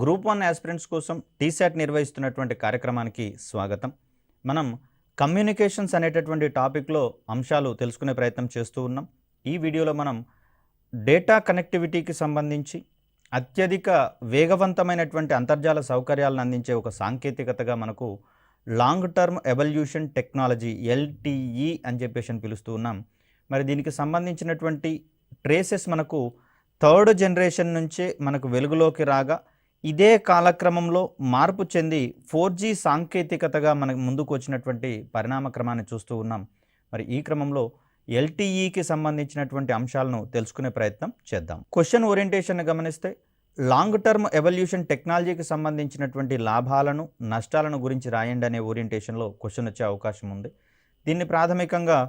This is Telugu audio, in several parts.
గ్రూప్ 1 యాస్పిరెంట్స్ కోసం టీశాట్ నిర్వహిస్తున్నటువంటి కార్యక్రమానికి స్వాగతం. మనం కమ్యూనికేషన్స్ అనేటటువంటి టాపిక్లో అంశాలు తెలుసుకునే ప్రయత్నం చేస్తూ ఉన్నాం. ఈ వీడియోలో మనం డేటా కనెక్టివిటీకి సంబంధించి అత్యధిక వేగవంతమైనటువంటి అంతర్జాల సౌకర్యాలను అందించే ఒక సాంకేతికతగా మనకు long term evolution technology LTE అని చెప్పేసి పిలుస్తూ ఉన్నాం. మరి దీనికి సంబంధించినటువంటి ట్రేసెస్ మనకు థర్డ్ జనరేషన్ నుంచే మనకు వెలుగులోకి రాగా ఇదే కాలక్రమంలో మార్పు చెంది 4G సాంకేతికతగా మనకు ముందుకు వచ్చినటువంటి పరిణామ క్రమాన్ని చూస్తూ ఉన్నాం. మరి ఈ క్రమంలో LTEకి సంబంధించినటువంటి అంశాలను తెలుసుకునే ప్రయత్నం చేద్దాం. క్వశ్చన్ ఓరియంటేషన్ గమనిస్తే లాంగ్ టర్మ్ ఎవల్యూషన్ టెక్నాలజీకి సంబంధించినటువంటి లాభాలను నష్టాలను గురించి రాయండి అనే ఓరియంటేషన్లో క్వశ్చన్ వచ్చే అవకాశం ఉంది. దీన్ని ప్రాథమికంగా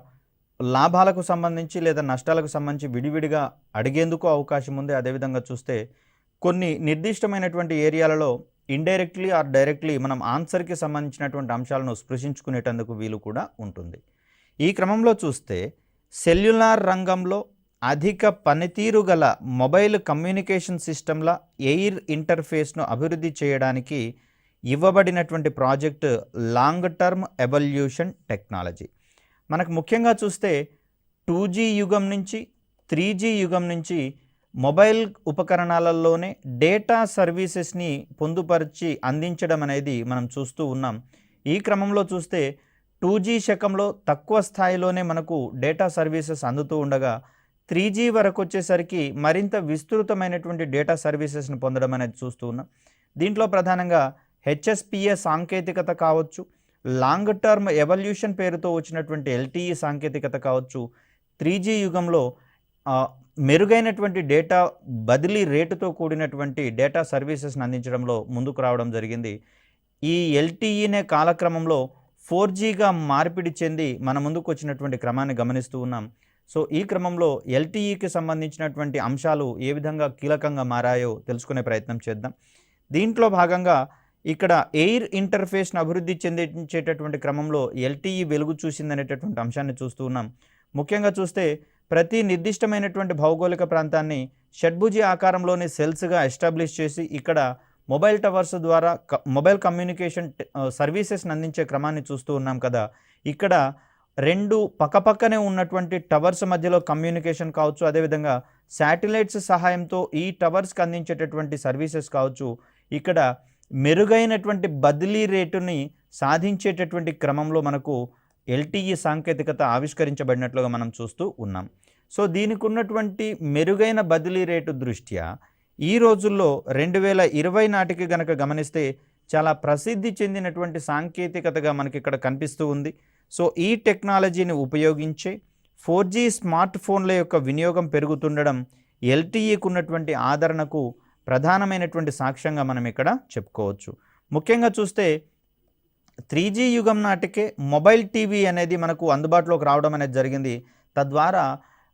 లాభాలకు సంబంధించి లేదా నష్టాలకు సంబంధించి విడివిడిగా అడిగేందుకు అవకాశం ఉంది. అదేవిధంగా చూస్తే కొన్ని నిర్దిష్టమైనటువంటి ఏరియాలలో ఇండైరెక్ట్లీ ఆర్ డైరెక్ట్లీ మనం ఆన్సర్కి సంబంధించినటువంటి అంశాలను స్పృశించుకునేటందుకు వీలు కూడా ఉంటుంది. ఈ క్రమంలో చూస్తే సెల్యులార్ రంగంలో అధిక పనితీరు గల మొబైల్ కమ్యూనికేషన్ సిస్టమ్ల ఎయిర్ ఇంటర్ఫేస్ను అభివృద్ధి చేయడానికి ఇవ్వబడినటువంటి project long term evolution technology. మనకు ముఖ్యంగా చూస్తే 2G యుగం నుంచి 3G యుగం నుంచి మొబైల్ ఉపకరణాలలోనే డేటా సర్వీసెస్ని పొందుపరిచి అందించడం అనేది మనం చూస్తూ ఉన్నాం. ఈ క్రమంలో చూస్తే 2G శకంలో తక్కువ స్థాయిలోనే మనకు డేటా సర్వీసెస్ అందుతూ ఉండగా 3G వరకు వచ్చేసరికి మరింత విస్తృతమైనటువంటి డేటా సర్వీసెస్ని పొందడం అనేది చూస్తూ ఉన్నాం. దీంట్లో ప్రధానంగా HSPA సాంకేతికత కావచ్చు, లాంగ్ టర్మ్ ఎవల్యూషన్ పేరుతో వచ్చినటువంటి LTE సాంకేతికత కావచ్చు, 3G యుగంలో మెరుగైనటువంటి డేటా బదిలీ రేటుతో కూడినటువంటి డేటా సర్వీసెస్ని అందించడంలో ముందుకు రావడం జరిగింది. ఈ LTEనే కాలక్రమంలో 4Gగా మార్పిడి చెంది మన ముందుకు వచ్చినటువంటి క్రమాన్ని గమనిస్తూ ఉన్నాం. సో ఈ క్రమంలో LTEకి సంబంధించినటువంటి అంశాలు ఏ విధంగా కీలకంగా మారాయో తెలుసుకునే ప్రయత్నం చేద్దాం. దీంట్లో భాగంగా ఇక్కడ ఎయిర్ ఇంటర్ఫేస్ను అభివృద్ధి చెందించేటటువంటి క్రమంలో LTE వెలుగు చూసిందనేటటువంటి అంశాన్ని చూస్తూ ఉన్నాం. ముఖ్యంగా చూస్తే ప్రతి నిర్దిష్టమైనటువంటి భౌగోళిక ప్రాంతాన్ని షడ్భుజి ఆకారంలోని సెల్స్గా ఎస్టాబ్లిష్ చేసి ఇక్కడ మొబైల్ టవర్స్ ద్వారా మొబైల్ కమ్యూనికేషన్ సర్వీసెస్ని అందించే క్రమాన్ని చూస్తూ ఉన్నాం కదా. ఇక్కడ రెండు పక్కపక్కనే ఉన్నటువంటి టవర్స్ మధ్యలో కమ్యూనికేషన్ కావచ్చు, అదేవిధంగా శాటిలైట్స్ సహాయంతో ఈ టవర్స్కి అందించేటటువంటి సర్వీసెస్ కావచ్చు, ఇక్కడ మెరుగైనటువంటి బదిలీ రేటుని సాధించేటటువంటి క్రమంలో మనకు LTE సాంకేతికత ఆవిష్కరించబడినట్లుగా మనం చూస్తూ ఉన్నాం. సో దీనికి ఉన్నటువంటి మెరుగైన బదిలీ రేటు దృష్ట్యా ఈ రోజుల్లో 2020 నాటికి గనక గమనిస్తే చాలా ప్రసిద్ధి చెందినటువంటి సాంకేతికతగా మనకి ఇక్కడ కనిపిస్తూ ఉంది. సో ఈ టెక్నాలజీని ఉపయోగించే 4G స్మార్ట్ ఫోన్ల యొక్క వినియోగం పెరుగుతుండడం LTEకు ఉన్నటువంటి ఆదరణకు ప్రధానమైనటువంటి సాక్ష్యంగా మనం ఇక్కడ చెప్పుకోవచ్చు. ముఖ్యంగా చూస్తే 3G యుగం నాటికే మొబైల్ టీవీ అనేది మనకు అందుబాటులోకి రావడం అనేది జరిగింది. తద్వారా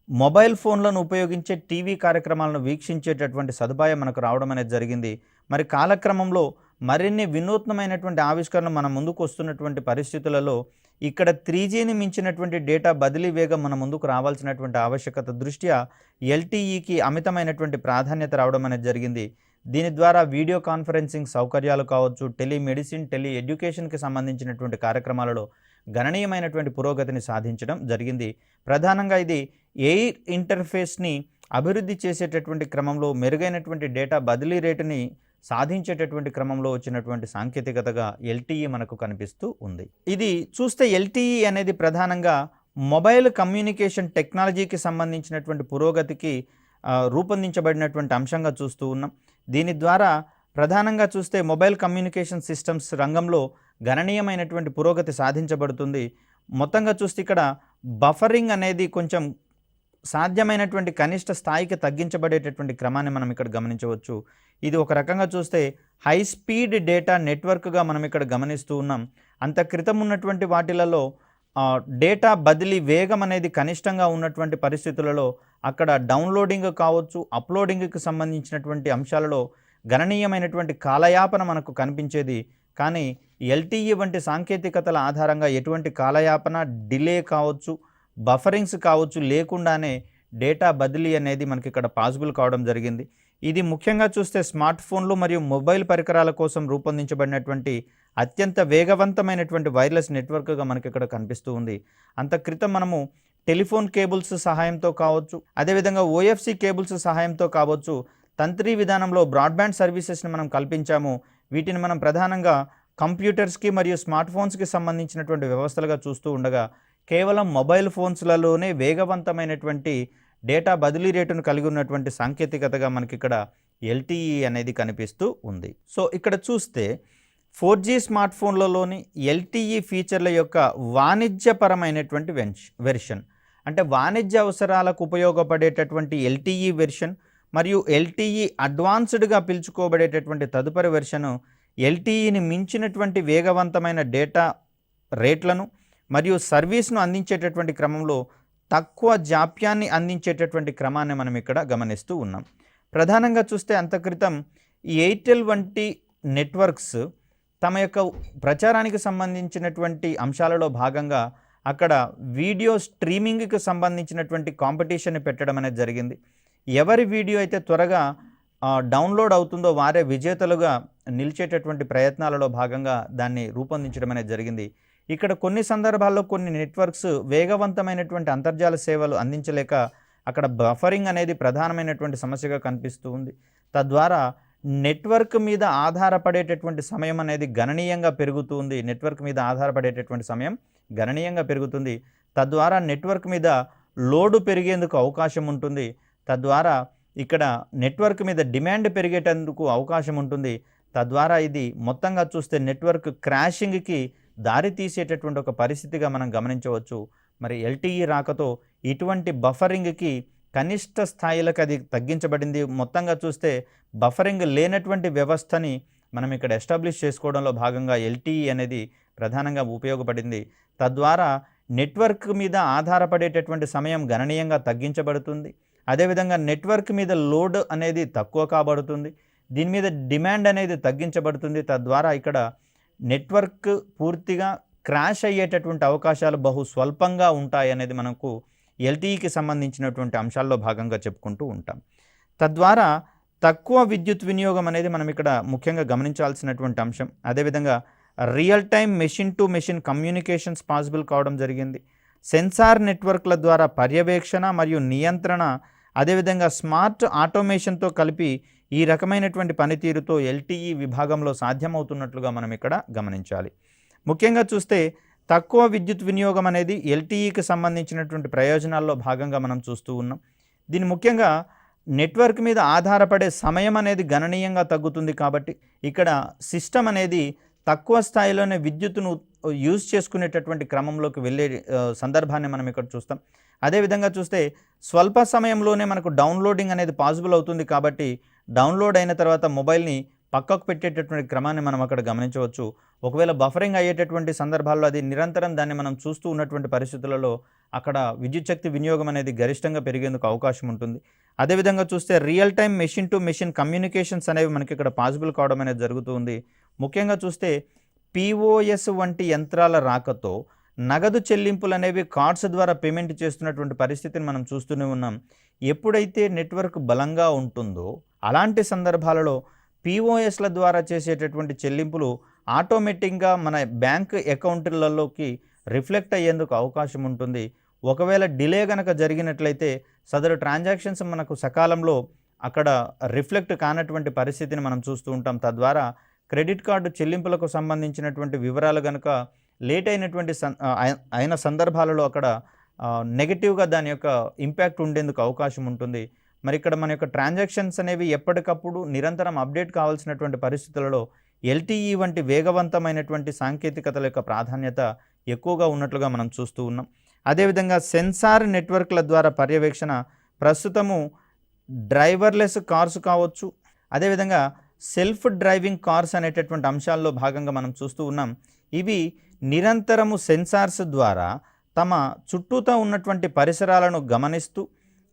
మొబైల్ ఫోన్లను ఉపయోగించే టీవీ కార్యక్రమాలను వీక్షించేటటువంటి సదుపాయం మనకు రావడం అనేది జరిగింది. మరి కాలక్రమంలో మరిన్ని వినూత్నమైనటువంటి ఆవిష్కరణలు మన ముందుకు వస్తున్నటువంటి పరిస్థితులలో ఇక్కడ 3Gని మించినటువంటి డేటా బదిలీ వేగం మన ముందుకు రావాల్సినటువంటి ఆవశ్యకత దృష్ట్యా LTEకి అమితమైనటువంటి ప్రాధాన్యత రావడం అనేది జరిగింది. దీని ద్వారా వీడియో కాన్ఫరెన్సింగ్ సౌకర్యాలు కావచ్చు, టెలిమెడిసిన్, టెలి ఎడ్యుకేషన్కి సంబంధించినటువంటి కార్యక్రమాలలో గణనీయమైనటువంటి పురోగతిని సాధించడం జరిగింది. ప్రధానంగా ఇది ఎయిర్ ఇంటర్ఫేస్ని అభివృద్ధి చేసేటటువంటి క్రమంలో మెరుగైనటువంటి డేటా బదిలీ రేటుని సాధించేటటువంటి క్రమంలో వచ్చినటువంటి సాంకేతికతగా LTE మనకు కనిపిస్తూ ఉంది. ఇది చూస్తే LTE అనేది ప్రధానంగా మొబైల్ కమ్యూనికేషన్ టెక్నాలజీకి సంబంధించినటువంటి పురోగతికి రూపొందించబడినటువంటి అంశంగా చూస్తూ ఉన్నాం. దీని ద్వారా ప్రధానంగా చూస్తే మొబైల్ కమ్యూనికేషన్ సిస్టమ్స్ రంగంలో గణనీయమైనటువంటి పురోగతి సాధించబడుతుంది. మొత్తంగా చూస్తే ఇక్కడ బఫరింగ్ అనేది కొంచెం సాధ్యమైనటువంటి కనిష్ట స్థాయికి తగ్గించబడేటటువంటి క్రమాన్ని మనం ఇక్కడ గమనించవచ్చు. ఇది ఒక రకంగా చూస్తే హై స్పీడ్ డేటా నెట్వర్క్గా మనం ఇక్కడ గమనిస్తూ ఉన్నాం. అంత క్రితం ఉన్నటువంటి వాటిలలో డేటా బదిలీ వేగం అనేది కనిష్టంగా ఉన్నటువంటి పరిస్థితులలో అక్కడ డౌన్లోడింగ్ కావచ్చు, అప్లోడింగ్కి సంబంధించినటువంటి అంశాలలో గణనీయమైనటువంటి కాలయాపన మనకు కనిపించేది. కానీ LTE వంటి సాంకేతికతల ఆధారంగా ఎటువంటి కాలయాపన, డిలే కావచ్చు, బఫరింగ్స్ కావచ్చు లేకుండానే డేటా బదిలీ అనేది మనకి ఇక్కడ పాసిబుల్ కావడం జరిగింది. ఇది ముఖ్యంగా చూస్తే స్మార్ట్ ఫోన్లు మరియు మొబైల్ పరికరాల కోసం రూపొందించబడినటువంటి అత్యంత వేగవంతమైనటువంటి వైర్లెస్ నెట్వర్క్గా మనకి ఇక్కడ కనిపిస్తూ ఉంది. అంత క్రితం మనము టెలిఫోన్ కేబుల్స్ సహాయంతో కావచ్చు, అదేవిధంగా ఓఎఫ్సి కేబుల్స్ సహాయంతో కావచ్చు, తంత్రి విధానంలో బ్రాడ్బ్యాండ్ సర్వీసెస్ని మనం కల్పించాము. వీటిని మనం ప్రధానంగా కంప్యూటర్స్కి మరియు స్మార్ట్ ఫోన్స్కి సంబంధించినటువంటి వ్యవస్థలుగా చూస్తూ ఉండగా కేవలం మొబైల్ ఫోన్స్లలోనే వేగవంతమైనటువంటి డేటా బదిలీ రేటును కలిగి ఉన్నటువంటి సాంకేతికతగా మనకి ఇక్కడ ఎల్టీఈ అనేది కనిపిస్తూ ఉంది. సో ఇక్కడ చూస్తే 4G స్మార్ట్ ఫోన్లలోని ఎల్టీఈ ఫీచర్ల యొక్క వాణిజ్యపరమైనటువంటి వెర్షన్, అంటే వాణిజ్య అవసరాలకు ఉపయోగపడేటటువంటి ఎల్టీఈ వెర్షన్ మరియు ఎల్టీఈ అడ్వాన్స్డ్గా పిలుచుకోబడేటటువంటి తదుపరి వెర్షను ఎల్టీఈని మించినటువంటి వేగవంతమైన డేటా రేట్లను మరియు సర్వీస్ను అందించేటటువంటి క్రమంలో తక్కువ జాప్యాన్ని అందించేటటువంటి క్రమాన్ని మనం ఇక్కడ గమనిస్తూ ఉన్నాం. ప్రధానంగా చూస్తే అంతక్రితం ఈ ఎయిర్టెల్ వంటి నెట్వర్క్స్ తమ యొక్క ప్రచారానికి సంబంధించినటువంటి అంశాలలో భాగంగా అక్కడ వీడియో స్ట్రీమింగ్కి సంబంధించినటువంటి కాంపిటీషన్ని పెట్టడం అనేది జరిగింది. ఎవరి వీడియో అయితే త్వరగా డౌన్లోడ్ అవుతుందో వారే విజేతలుగా నిలిచేటటువంటి ప్రయత్నాలలో భాగంగా దాన్ని రూపొందించడం అనేది జరిగింది. ఇక్కడ కొన్ని సందర్భాల్లో కొన్ని నెట్వర్క్స్ వేగవంతమైనటువంటి అంతర్జాల సేవలు అందించలేక అక్కడ బఫరింగ్ అనేది ప్రధానమైనటువంటి సమస్యగా కనిపిస్తూ ఉంది. తద్వారా నెట్వర్క్ మీద ఆధారపడేటటువంటి సమయం అనేది గణనీయంగా పెరుగుతుంది. నెట్వర్క్ మీద ఆధారపడేటటువంటి సమయం గణనీయంగా పెరుగుతుంది. తద్వారా నెట్వర్క్ మీద లోడు పెరిగేందుకు అవకాశం ఉంటుంది. తద్వారా ఇక్కడ నెట్వర్క్ మీద డిమాండ్ పెరిగేటందుకు అవకాశం ఉంటుంది. తద్వారా ఇది మొత్తంగా చూస్తే నెట్వర్క్ క్రాషింగ్కి దారి తీసేటటువంటి ఒక పరిస్థితిగా మనం గమనించవచ్చు. మరి ఎల్టీఈ రాకతో ఇటువంటి బఫరింగ్కి కనిష్ట స్థాయిలకు అది తగ్గించబడింది. మొత్తంగా చూస్తే బఫరింగ్ లేనటువంటి వ్యవస్థని మనం ఇక్కడ ఎస్టాబ్లిష్ చేసుకోవడంలో భాగంగా ఎల్టీఈ అనేది ప్రధానంగా ఉపయోగపడింది. తద్వారా నెట్వర్క్ మీద ఆధారపడేటటువంటి సమయం గణనీయంగా తగ్గించబడుతుంది. అదేవిధంగా నెట్వర్క్ మీద లోడ్ అనేది తక్కువ కాబడుతుంది. దీని మీద డిమాండ్ అనేది తగ్గించబడుతుంది. తద్వారా ఇక్కడ నెట్వర్క్ పూర్తిగా క్రాష్ అయ్యేటటువంటి అవకాశాలు బహు స్వల్పంగా ఉంటాయి అనేది మనకు ఎల్టీఈకి సంబంధించినటువంటి అంశాల్లో భాగంగా చెప్పుకుంటూ ఉంటాం. తద్వారా తక్కువ విద్యుత్ వినియోగం అనేది మనం ఇక్కడ ముఖ్యంగా గమనించాల్సినటువంటి అంశం. అదేవిధంగా real time machine to machine communications possible కావడం జరిగింది. సెన్సార్ నెట్వర్క్ల ద్వారా పర్యవేక్షణ మరియు నియంత్రణ, అదేవిధంగా స్మార్ట్ ఆటోమేషన్తో కలిపి ఈ రకమైనటువంటి పనితీరుతో ఎల్టీఈ విభాగంలో సాధ్యమవుతున్నట్లుగా మనం ఇక్కడ గమనించాలి. ముఖ్యంగా చూస్తే తక్కువ విద్యుత్ వినియోగం అనేది ఎల్టీఈకి సంబంధించినటువంటి ప్రయోజనాల్లో భాగంగా మనం చూస్తూ ఉన్నాం. దీని ముఖ్యంగా నెట్వర్క్ మీద ఆధారపడే సమయం అనేది గణనీయంగా తగ్గుతుంది. కాబట్టి ఇక్కడ సిస్టమ్ అనేది తక్కువ స్థాయిలోనే విద్యుత్తును యూజ్ చేసుకునేటటువంటి క్రమంలోకి వెళ్ళే సందర్భాన్ని మనం ఇక్కడ చూస్తాం. అదేవిధంగా చూస్తే స్వల్ప సమయంలోనే మనకు డౌన్లోడింగ్ అనేది పాసిబుల్ అవుతుంది. కాబట్టి డౌన్లోడ్ అయిన తర్వాత మొబైల్ని పక్కకు పెట్టేటటువంటి క్రమాన్ని మనం అక్కడ గమనించవచ్చు. ఒకవేళ బఫరింగ్ అయ్యేటటువంటి సందర్భాల్లో అది నిరంతరం దాన్ని మనం చూస్తూ ఉన్నటువంటి పరిస్థితులలో అక్కడ విద్యుత్ శక్తి వినియోగం అనేది గరిష్టంగా పెరిగేందుకు అవకాశం ఉంటుంది. అదేవిధంగా చూస్తే real time machine to machine communications అనేవి మనకి ఇక్కడ పాసిబుల్ కావడం అనేది జరుగుతుంది. ముఖ్యంగా చూస్తే పిఓఎస్ వంటి యంత్రాల రాకతో నగదు చెల్లింపులు అనేవి కార్డ్స్ ద్వారా పేమెంట్ చేస్తున్నటువంటి పరిస్థితిని మనం చూస్తూనే ఉన్నాం. ఎప్పుడైతే నెట్వర్క్ బలంగా ఉంటుందో అలాంటి సందర్భాలలో పిఓఎస్ల ద్వారా చేసేటటువంటి చెల్లింపులు ఆటోమేటిక్గా మన బ్యాంక్ అకౌంట్లలోకి రిఫ్లెక్ట్ అయ్యేందుకు అవకాశం ఉంటుంది. ఒకవేళ డిలే కనుక జరిగినట్లయితే సదరు ట్రాన్సాక్షన్స్ మనకు సకాలంలో అక్కడ రిఫ్లెక్ట్ కానటువంటి పరిస్థితిని మనం చూస్తూ ఉంటాం. తద్వారా క్రెడిట్ కార్డు చెల్లింపులకు సంబంధించినటువంటి వివరాలు కనుక లేట్ అయిన సందర్భాలలో అక్కడ నెగటివ్గా దాని యొక్క ఇంపాక్ట్ ఉండేందుకు అవకాశం ఉంటుంది. మరి ఇక్కడ మన యొక్క ట్రాన్సాక్షన్స్ అనేవి ఎప్పటికప్పుడు నిరంతరం అప్డేట్ కావాల్సినటువంటి పరిస్థితులలో ఎల్టీఈ వంటి వేగవంతమైనటువంటి సాంకేతికతల యొక్క ప్రాధాన్యత ఎక్కువగా ఉన్నట్లుగా మనం చూస్తూ ఉన్నాం. అదేవిధంగా సెన్సార్ నెట్వర్క్ల ద్వారా పర్యవేక్షణ ప్రస్తుతము డ్రైవర్లెస్ కార్స్ కావచ్చు, అదేవిధంగా సెల్ఫ్ డ్రైవింగ్ కార్స్ అనేటటువంటి అంశాల్లో భాగంగా మనం చూస్తూ ఉన్నాం. ఇవి నిరంతరము సెన్సార్స్ ద్వారా తమ చుట్టూతా ఉన్నటువంటి పరిసరాలను గమనిస్తూ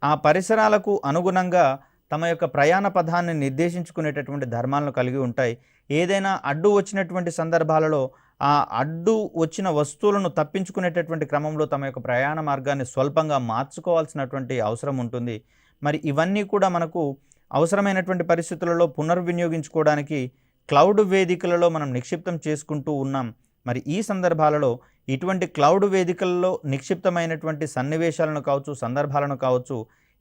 ఆ పరిసరాలకు అనుగుణంగా తమ యొక్క ప్రయాణ పథాన్ని నిర్దేశించుకునేటటువంటి ధర్మాలను కలిగి ఉంటాయి. ఏదైనా అడ్డు వచ్చినటువంటి సందర్భాలలో ఆ అడ్డు వచ్చిన వస్తువులను తప్పించుకునేటటువంటి క్రమంలో తమ యొక్క ప్రయాణ మార్గాన్ని స్వల్పంగా మార్చుకోవాల్సినటువంటి అవసరం ఉంటుంది. మరి ఇవన్నీ కూడా మనకు అవసరమైనటువంటి పరిస్థితులలో పునర్వినియోగించుకోవడానికి క్లౌడ్ వేదికలలో మనం నిక్షిప్తం చేసుకుంటూ ఉన్నాం. మరి ఈ సందర్భాలలో ఇటువంటి క్లౌడ్ వేదికలలో నిక్షిప్తమైనటువంటి సన్నివేశాలను కావచ్చు, సందర్భాలను కావచ్చు,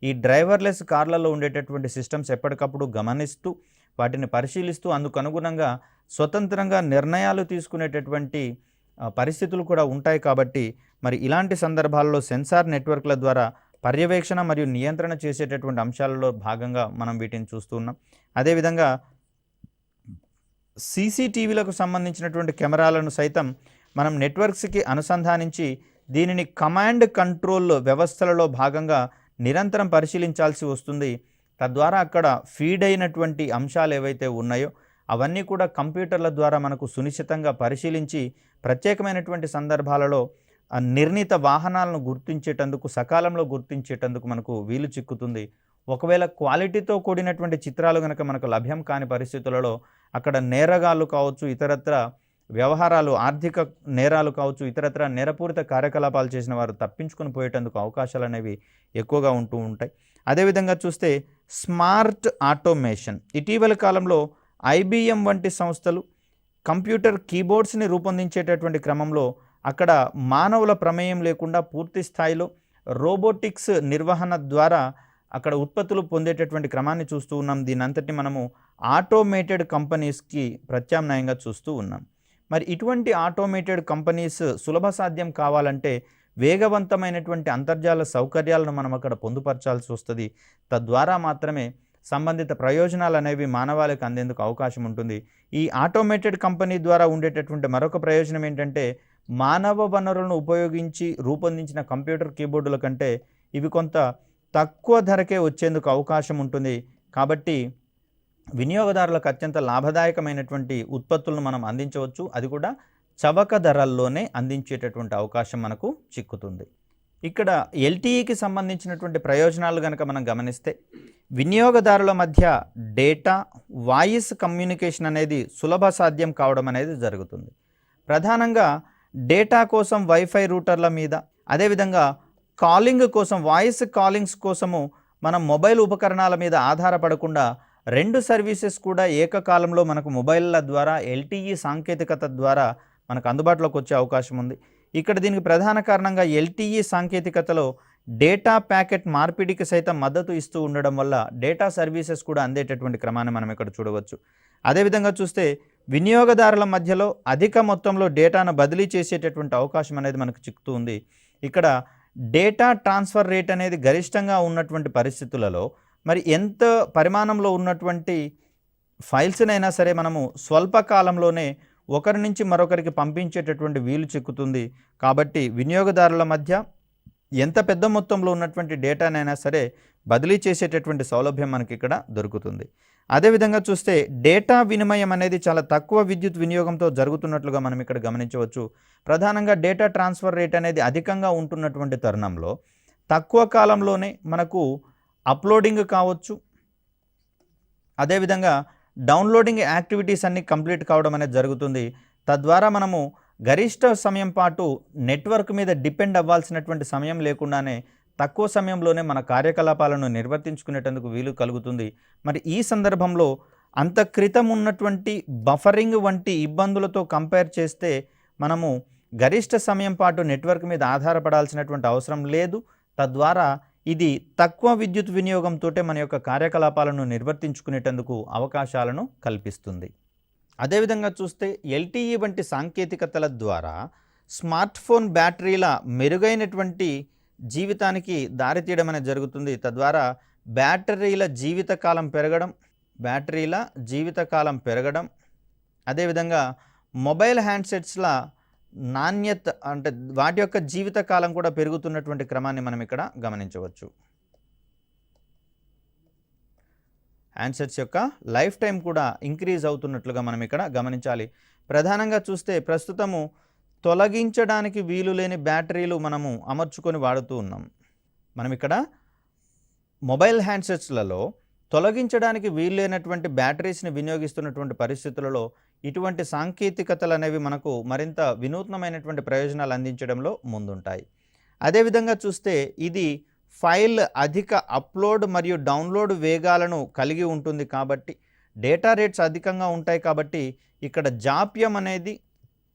ఈ డ్రైవర్లెస్ కార్లలో ఉండేటటువంటి సిస్టమ్స్ ఎప్పటికప్పుడు గమనిస్తూ వాటిని పరిశీలిస్తూ అందుకు అనుగుణంగా స్వతంత్రంగా నిర్ణయాలు తీసుకునేటటువంటి పరిస్థితులు కూడా ఉంటాయి. కాబట్టి మరి ఇలాంటి సందర్భాల్లో సెన్సార్ నెట్వర్క్ల ద్వారా పర్యవేక్షణ మరియు నియంత్రణ చేసేటటువంటి అంశాలలో భాగంగా మనం వీటిని చూస్తున్నాం. అదేవిధంగా సీసీటీవీలకు సంబంధించినటువంటి కెమెరాలను సైతం మనం నెట్వర్క్స్కి అనుసంధానించి దీనిని కమాండ్ కంట్రోల్ వ్యవస్థలలో భాగంగా నిరంతరం పరిశీలించాల్సి వస్తుంది. తద్వారా అక్కడ ఫీడ్ అయినటువంటి అంశాలు ఏవైతే ఉన్నాయో అవన్నీ కూడా కంప్యూటర్ల ద్వారా మనకు సునిశ్చితంగా పరిశీలించి ప్రత్యేకమైనటువంటి సందర్భాలలో నిర్ణీత వాహనాలను గుర్తించేటందుకు, సకాలంలో గుర్తించేటందుకు మనకు వీలు చిక్కుతుంది. ఒకవేళ క్వాలిటీతో కూడినటువంటి చిత్రాలు కనుక మనకు లభ్యం కాని పరిస్థితులలో అక్కడ నేరగాళ్ళు కావచ్చు, ఇతరత్ర వ్యవహారాలు, ఆర్థిక నేరాలు కావచ్చు, ఇతరత్ర నేరపూరిత కార్యకలాపాలు చేసిన వారు తప్పించుకొని పోయేటందుకు అవకాశాలు అనేవి ఎక్కువగా ఉంటూ ఉంటాయి. అదేవిధంగా చూస్తే స్మార్ట్ ఆటోమేషన్, ఇటీవల కాలంలో IBM వంటి సంస్థలు కంప్యూటర్ కీబోర్డ్స్ని రూపొందించేటటువంటి క్రమంలో అక్కడ మానవుల ప్రమేయం లేకుండా పూర్తి స్థాయిలో రోబోటిక్స్ నిర్వహణ ద్వారా అక్కడ ఉత్పత్తులు పొందేటటువంటి క్రమాన్ని చూస్తూ ఉన్నాం. దీని అంతటిని మనము ఆటోమేటెడ్ కంపెనీస్కి ప్రత్యామ్నాయంగా చూస్తూ ఉన్నాం. మరి ఇటువంటి ఆటోమేటెడ్ కంపెనీస్ సులభ సాధ్యం కావాలంటే వేగవంతమైనటువంటి అంతర్జాల సౌకర్యాలను మనం అక్కడ పొందుపరచాల్సి వస్తుంది. తద్వారా మాత్రమే సంబంధిత ప్రయోజనాలు అనేవి మానవాళికి అందేందుకు అవకాశం ఉంటుంది. ఈ ఆటోమేటెడ్ కంపెనీ ద్వారా ఉండేటటువంటి మరొక ప్రయోజనం ఏంటంటే మానవ వనరులను ఉపయోగించి రూపొందించిన కంప్యూటర్ కీబోర్డుల కంటే ఇవి కొంత తక్కువ ధరకే వచ్చేందుకు అవకాశం ఉంటుంది. కాబట్టి వినియోగదారులకు అత్యంత లాభదాయకమైనటువంటి ఉత్పత్తులను మనం అందించవచ్చు. అది కూడా చవక ధరల్లోనే అందించేటటువంటి అవకాశం మనకు చిక్కుతుంది. ఇక్కడ LTEకి సంబంధించినటువంటి ప్రయోజనాలు కనుక మనం గమనిస్తే వినియోగదారుల మధ్య డేటా, వాయిస్ కమ్యూనికేషన్ అనేది సులభ సాధ్యం కావడం అనేది జరుగుతుంది. ప్రధానంగా డేటా కోసం వైఫై రూటర్ల మీద, అదేవిధంగా కాలింగ్ కోసం, వాయిస్ కాలింగ్స్ కోసము మనం మొబైల్ ఉపకరణాల మీద ఆధారపడకుండా 2 సర్వీసెస్ కూడా ఏకకాలంలో మనకు మొబైల్ల ద్వారా LTE సాంకేతికత ద్వారా మనకు అందుబాటులోకి వచ్చే అవకాశం ఉంది. ఇక్కడ దీనికి ప్రధాన కారణంగా LTE సాంకేతికతలో డేటా ప్యాకెట్ మార్పిడికి సైతం మద్దతు ఇస్తూ ఉండడం వల్ల డేటా సర్వీసెస్ కూడా అందేటటువంటి క్రమాన్ని మనం ఇక్కడ చూడవచ్చు. అదేవిధంగా చూస్తే వినియోగదారుల మధ్యలో అధిక మొత్తంలో డేటాను బదిలీ చేసేటటువంటి అవకాశం అనేది మనకు చిక్కుతూ ఉంది. ఇక్కడ డేటా ట్రాన్స్ఫర్ రేట్ అనేది గరిష్టంగా ఉన్నటువంటి పరిస్థితులలో మరి ఎంత పరిమాణంలో ఉన్నటువంటి ఫైల్స్నైనా సరే మనము స్వల్పకాలంలోనే ఒకరి నుంచి మరొకరికి పంపించేటటువంటి వీలు చిక్కుతుంది. కాబట్టి వినియోగదారుల మధ్య ఎంత పెద్ద మొత్తంలో ఉన్నటువంటి డేటానైనా సరే బదిలీ చేసేటటువంటి సౌలభ్యం మనకి ఇక్కడ దొరుకుతుంది. అదేవిధంగా చూస్తే డేటా వినిమయం అనేది చాలా తక్కువ విద్యుత్ వినియోగంతో జరుగుతున్నట్లుగా మనం ఇక్కడ గమనించవచ్చు. ప్రధానంగా డేటా ట్రాన్స్ఫర్ రేట్ అనేది అధికంగా ఉంటున్నటువంటి తరుణంలో తక్కువ కాలంలోనే మనకు అప్లోడింగ్ కావచ్చు, అదేవిధంగా డౌన్లోడింగ్ యాక్టివిటీస్ అన్నీ కంప్లీట్ కావడం అనేది జరుగుతుంది. తద్వారా మనము గరిష్ట సమయం పాటు నెట్వర్క్ మీద డిపెండ్ అవ్వాల్సినటువంటి సమయం లేకుండానే తక్కువ సమయంలోనే మన కార్యకలాపాలను నిర్వర్తించుకునేటందుకు వీలు కలుగుతుంది. మరి ఈ సందర్భంలో అంత క్రితం ఉన్నటువంటి బఫరింగ్ వంటి ఇబ్బందులతో కంపేర్ చేస్తే మనము గరిష్ట సమయం పాటు నెట్వర్క్ మీద ఆధారపడాల్సినటువంటి అవసరం లేదు. తద్వారా ఇది తక్కువ విద్యుత్ వినియోగంతో మన యొక్క కార్యకలాపాలను నిర్వర్తించుకునేటందుకు అవకాశాలను కల్పిస్తుంది. అదేవిధంగా చూస్తే LTE వంటి సాంకేతికతల ద్వారా స్మార్ట్ ఫోన్ బ్యాటరీల మెరుగైనటువంటి జీవితానికి దారితీయడం అనేది జరుగుతుంది. తద్వారా బ్యాటరీల జీవితకాలం పెరగడం, అదేవిధంగా మొబైల్ హ్యాండ్సెట్స్ల నాణ్యత అంటే వాటి యొక్క జీవితకాలం కూడా పెరుగుతున్నటువంటి క్రమాన్ని మనం ఇక్కడ గమనించవచ్చు. హ్యాండ్సెట్స్ యొక్క లైఫ్ టైం కూడా ఇంక్రీజ్ అవుతున్నట్లుగా మనం ఇక్కడ గమనించాలి. ప్రధానంగా చూస్తే ప్రస్తుతము తొలగించడానికి వీలు లేని బ్యాటరీలు మనము అమర్చుకొని వాడుతూ ఉన్నాం. మనం ఇక్కడ మొబైల్ హ్యాండ్సెట్స్లలో తొలగించడానికి వీలు లేనటువంటి బ్యాటరీస్ని వినియోగిస్తున్నటువంటి పరిస్థితులలో ఇటువంటి సాంకేతికతలు అనేవి మనకు మరింత వినూత్నమైనటువంటి ప్రయోజనాలు అందించడంలో ముందుంటాయి. అదేవిధంగా చూస్తే ఇది ఫైల్ అధిక అప్లోడ్ మరియు డౌన్లోడ్ వేగాలను కలిగి ఉంటుంది కాబట్టి డేటా రేట్స్ అధికంగా ఉంటాయి కాబట్టి ఇక్కడ జాప్యం అనేది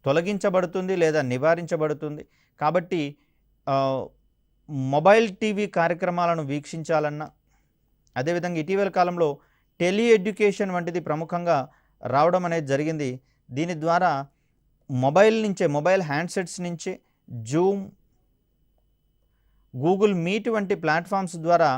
తొలగించబడుతుంది లేదా నివారించబడుతుంది. కాబట్టి మొబైల్ టీవీ కార్యక్రమాలను వీక్షించాలన్నా, అదేవిధంగా ఇటీవల కాలంలో టెలి ఎడ్యుకేషన్ వంటిది ప్రముఖంగా రావడం అనేది జరిగింది. దీని ద్వారా మొబైల్ హ్యాండ్సెట్స్ నుంచే జూమ్, గూగుల్ మీట్ వంటి ప్లాట్ఫామ్స్ ద్వారా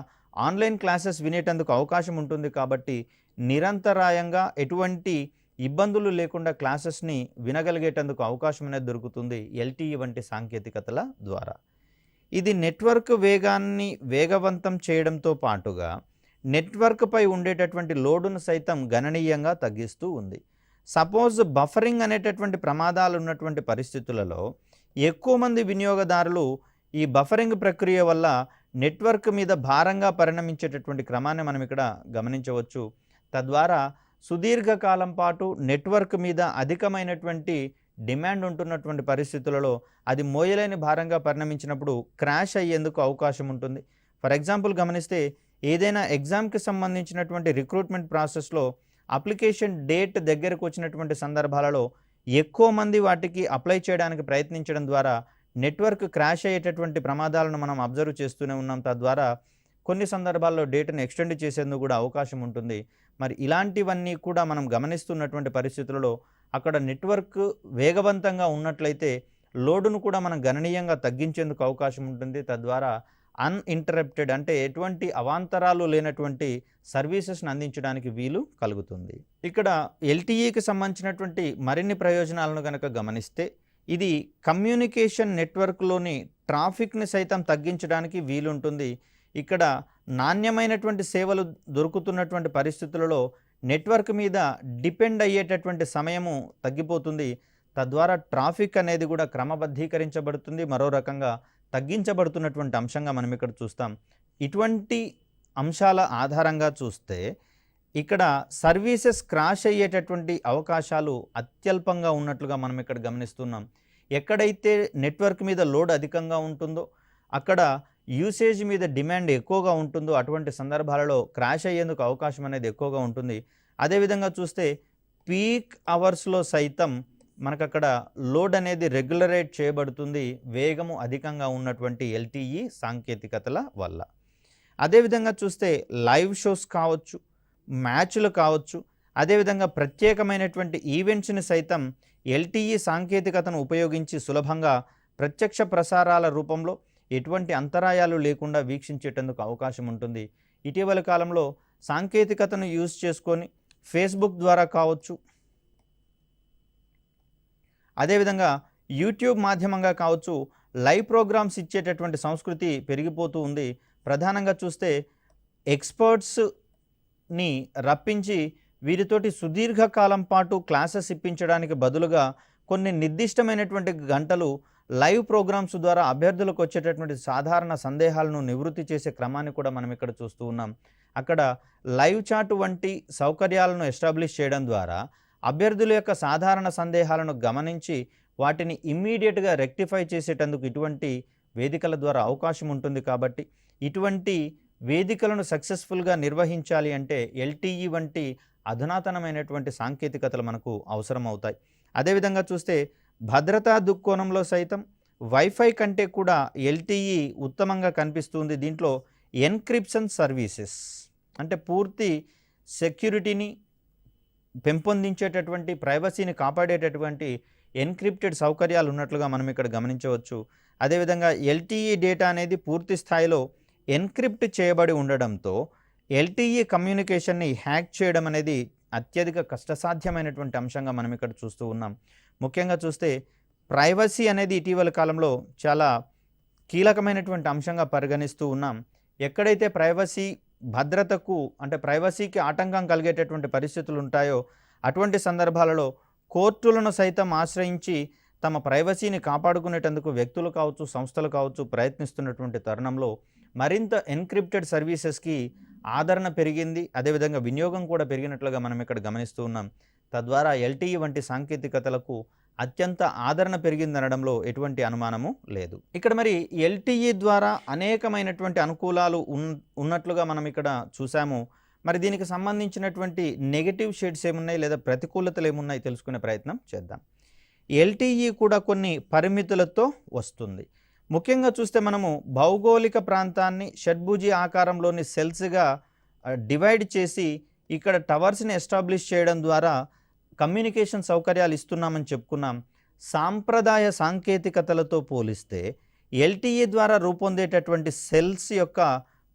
ఆన్లైన్ క్లాసెస్ వినేటందుకు అవకాశం ఉంటుంది. కాబట్టి నిరంతరాయంగా ఎటువంటి ఇబ్బందులు లేకుండా క్లాసెస్ని వినగలిగేటందుకు అవకాశం అనేది దొరుకుతుంది ఎల్టీఈ వంటి సాంకేతికతల ద్వారా. ఇది నెట్వర్క్ వేగాన్ని వేగవంతం చేయడంతో పాటుగా నెట్వర్క్పై ఉండేటటువంటి లోడును సైతం గణనీయంగా తగ్గిస్తూ ఉంది. సపోజ్ బఫరింగ్ అనేటటువంటి ప్రమాదాలు ఉన్నటువంటి పరిస్థితులలో ఎక్కువ మంది వినియోగదారులు ఈ బఫరింగ్ ప్రక్రియ వల్ల నెట్వర్క్ మీద భారంగా పరిణమించేటటువంటి క్రమాన్ని మనం ఇక్కడ గమనించవచ్చు. తద్వారా సుదీర్ఘకాలం పాటు నెట్వర్క్ మీద అధికమైనటువంటి డిమాండ్ ఉంటున్నటువంటి పరిస్థితులలో అది మోయలేని భారంగా పరిణమించినప్పుడు క్రాష్ అయ్యేందుకు అవకాశం ఉంటుంది. ఫర్ ఎగ్జాంపుల్ గమనిస్తే ఏదైనా ఎగ్జామ్కి సంబంధించినటువంటి రిక్రూట్మెంట్ ప్రాసెస్లో అప్లికేషన్ డేట్ దగ్గరకు వచ్చినటువంటి సందర్భాలలో ఎక్కువ మంది వాటికి అప్లై చేయడానికి ప్రయత్నించడం ద్వారా నెట్వర్క్ క్రాష్ అయ్యేటటువంటి ప్రమాదాలను మనం అబ్జర్వ్ చేస్తూనే ఉన్నాం. తద్వారా కొన్ని సందర్భాల్లో డేటాను ఎక్స్టెండ్ చేసేందుకు కూడా అవకాశం ఉంటుంది. మరి ఇలాంటివన్నీ కూడా మనం గమనిస్తున్నటువంటి పరిస్థితులలో అక్కడ నెట్వర్క్ వేగవంతంగా ఉన్నట్లయితే లోడును కూడా మనం గణనీయంగా తగ్గించేందుకు అవకాశం ఉంటుంది. తద్వారా అన్ఇంటరప్టెడ్ అంటే ఎటువంటి అవాంతరాలు లేనటువంటి సర్వీసెస్ని అందించడానికి వీలు కలుగుతుంది. ఇక్కడ ఎల్టీఈకి సంబంధించినటువంటి మరిన్ని ప్రయోజనాలను కనుక గమనిస్తే ఇది కమ్యూనికేషన్ నెట్వర్క్లోని ట్రాఫిక్ని సైతం తగ్గించడానికి వీలుంటుంది. ఇక్కడ నాణ్యమైనటువంటి సేవలు దొరుకుతున్నటువంటి పరిస్థితులలో నెట్వర్క్ మీద డిపెండ్ అయ్యేటటువంటి సమయము తగ్గిపోతుంది. తద్వారా ట్రాఫిక్ అనేది కూడా క్రమబద్ధీకరించబడుతుంది, మరో రకంగా తగ్గించబడుతున్నటువంటి అంశంగా మనం ఇక్కడ చూస్తాం. ఇటువంటి అంశాల ఆధారంగా చూస్తే ఇక్కడ సర్వీసెస్ క్రాష్ అయ్యేటటువంటి అవకాశాలు అత్యల్పంగా ఉన్నట్లుగా మనం ఇక్కడ గమనిస్తున్నాం. ఎక్కడైతే నెట్వర్క్ మీద లోడ్ అధికంగా ఉంటుందో అక్కడ యూసేజ్ మీద డిమాండ్ ఎక్కువగా ఉంటుందో అటువంటి సందర్భాలలో క్రాష్ అయ్యేందుకు అవకాశం అనేది ఎక్కువగా ఉంటుంది. అదేవిధంగా చూస్తే పీక్ అవర్స్లో సైతం మనకు అక్కడ లోడ్ అనేది రెగ్యులరేట్ చేయబడుతుంది వేగము అధికంగా ఉన్నటువంటి ఎల్టీఈ సాంకేతికతల వల్ల. అదేవిధంగా చూస్తే లైవ్ షోస్ కావచ్చు, మ్యాచ్లు కావచ్చు, అదేవిధంగా ప్రత్యేకమైనటువంటి ఈవెంట్స్ని సైతం ఎల్టీఈ సాంకేతికతను ఉపయోగించి సులభంగా ప్రత్యక్ష ప్రసారాల రూపంలో ఎటువంటి అంతరాయాలు లేకుండా వీక్షించేటందుకు అవకాశం ఉంటుంది. ఇటీవల కాలంలో సాంకేతికతను యూజ్ చేసుకొని ఫేస్బుక్ ద్వారా కావచ్చు, అదేవిధంగా యూట్యూబ్ మాధ్యమంగా కావచ్చు లైవ్ ప్రోగ్రామ్స్ ఇచ్చేటటువంటి సంస్కృతి పెరిగిపోతూ ఉంది. ప్రధానంగా చూస్తే ఎక్స్పర్ట్స్ని రప్పించి వీరితోటి సుదీర్ఘకాలం పాటు క్లాసెస్ ఇప్పించడానికి బదులుగా కొన్ని నిర్దిష్టమైనటువంటి గంటలు లైవ్ ప్రోగ్రామ్స్ ద్వారా అభ్యర్థులకు వచ్చేటటువంటి సాధారణ సందేహాలను నివృత్తి చేసే క్రమాన్ని కూడా మనం ఇక్కడ చూస్తూ ఉన్నాం. అక్కడ లైవ్ చాట్ వంటి సౌకర్యాలను ఎస్టాబ్లిష్ చేయడం ద్వారా అభ్యర్థుల యొక్క సాధారణ సందేహాలను గమనించి వాటిని ఇమ్మీడియట్గా రెక్టిఫై చేసేటందుకు ఇటువంటి వేదికల ద్వారా అవకాశం ఉంటుంది. కాబట్టి ఇటువంటి వేదికలను సక్సెస్ఫుల్గా నిర్వహించాలి అంటే ఎల్టీఈ వంటి అధునాతనమైనటువంటి సాంకేతికతలు మనకు అవసరం అవుతాయి. అదేవిధంగా చూస్తే భద్రతా దృక్కోణంలో సైతం వైఫై కంటే కూడా ఎల్టీఈ ఉత్తమంగా కనిపిస్తుంది. దీంట్లో ఎన్క్రిప్షన్ సర్వీసెస్ అంటే పూర్తి సెక్యూరిటీని పెంపొందించేటటువంటి ప్రైవసీని కాపాడేటటువంటి ఎన్క్రిప్టెడ్ సౌకర్యాలు ఉన్నట్లుగా మనం ఇక్కడ గమనించవచ్చు. అదేవిధంగా ఎల్టీఈ డేటా అనేది పూర్తి స్థాయిలో ఎన్క్రిప్ట్ చేయబడి ఉండడంతో ఎల్టీఈ కమ్యూనికేషన్ని హ్యాక్ చేయడం అనేది అత్యధిక కష్టసాధ్యమైనటువంటి అంశంగా మనం ఇక్కడ చూస్తూ ఉన్నాం. ముఖ్యంగా చూస్తే ప్రైవసీ అనేది ఇటీవల కాలంలో చాలా కీలకమైనటువంటి అంశంగా పరిగణిస్తూ ఉన్నాం. ఎక్కడైతే ప్రైవసీ భద్రతకు అంటే ప్రైవసీకి ఆటంకం కలిగేటటువంటి పరిస్థితులు ఉంటాయో అటువంటి సందర్భాలలో కోర్టులను సైతం ఆశ్రయించి తమ ప్రైవసీని కాపాడుకునేటందుకు వ్యక్తులు కావచ్చు, సంస్థలు కావచ్చు ప్రయత్నిస్తున్నటువంటి తరుణంలో మరింత ఎన్క్రిప్టెడ్ సర్వీసెస్కి ఆదరణ పెరిగింది. అదేవిధంగా వినియోగం కూడా పెరిగినట్లుగా మనం ఇక్కడ గమనిస్తూ ఉన్నాం. తద్వారా ఎల్టీఈ వంటి సాంకేతికతలకు అత్యంత ఆదరణ పెరిగిందనడంలో ఎటువంటి అనుమానము లేదు. ఇక్కడ మరి ఎల్టీఈ ద్వారా అనేకమైనటువంటి అనుకూలాలు ఉన్నట్లుగా మనం ఇక్కడ చూసాము. మరి దీనికి సంబంధించినటువంటి నెగటివ్ షేడ్స్ ఏమున్నాయి లేదా ప్రతికూలతలు ఏమున్నాయి తెలుసుకునే ప్రయత్నం చేద్దాం. ఎల్టీఈ కూడా కొన్ని పరిమితులతో వస్తుంది. ముఖ్యంగా చూస్తే మనము భౌగోళిక ప్రాంతాన్ని షడ్భుజి ఆకారంలోని సెల్స్గా డివైడ్ చేసి ఇక్కడ టవర్స్ని ఎస్టాబ్లిష్ చేయడం ద్వారా కమ్యూనికేషన్ సౌకర్యాలు ఇస్తున్నామని చెప్పుకున్నాం. సాంప్రదాయ సాంకేతికతలతో పోలిస్తే ఎల్టీఈ ద్వారా రూపొందేటటువంటి సెల్స్ యొక్క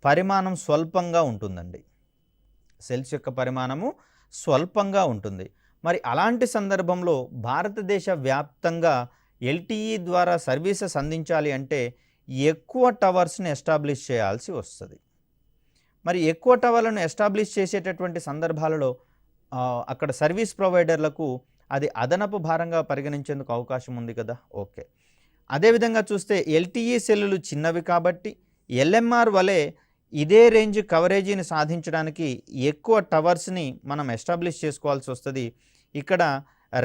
పరిమాణం స్వల్పంగా ఉంటుందండి. సెల్స్ యొక్క పరిమాణము స్వల్పంగా ఉంటుంది. మరి అలాంటి సందర్భంలో భారతదేశ వ్యాప్తంగా ఎల్టీఈ ద్వారా సర్వీసెస్ అందించాలి అంటే ఎక్కువ టవర్స్ని ఎస్టాబ్లిష్ చేయాల్సి వస్తుంది. మరి ఎక్కువ టవర్లను ఎస్టాబ్లిష్ చేసేటటువంటి సందర్భాలలో అక్కడ సర్వీస్ ప్రొవైడర్లకు అది అదనపు భారంగా పరిగణించేందుకు అవకాశం ఉంది కదా. ఓకే, అదేవిధంగా చూస్తే ఎల్టీఈ సెల్లులు చిన్నవి కాబట్టి ఎల్ఎంఆర్ వలె ఇదే రేంజ్ కవరేజీని సాధించడానికి ఎక్కువ టవర్స్ని మనం ఎస్టాబ్లిష్ చేసుకోవాల్సి వస్తుంది. ఇక్కడ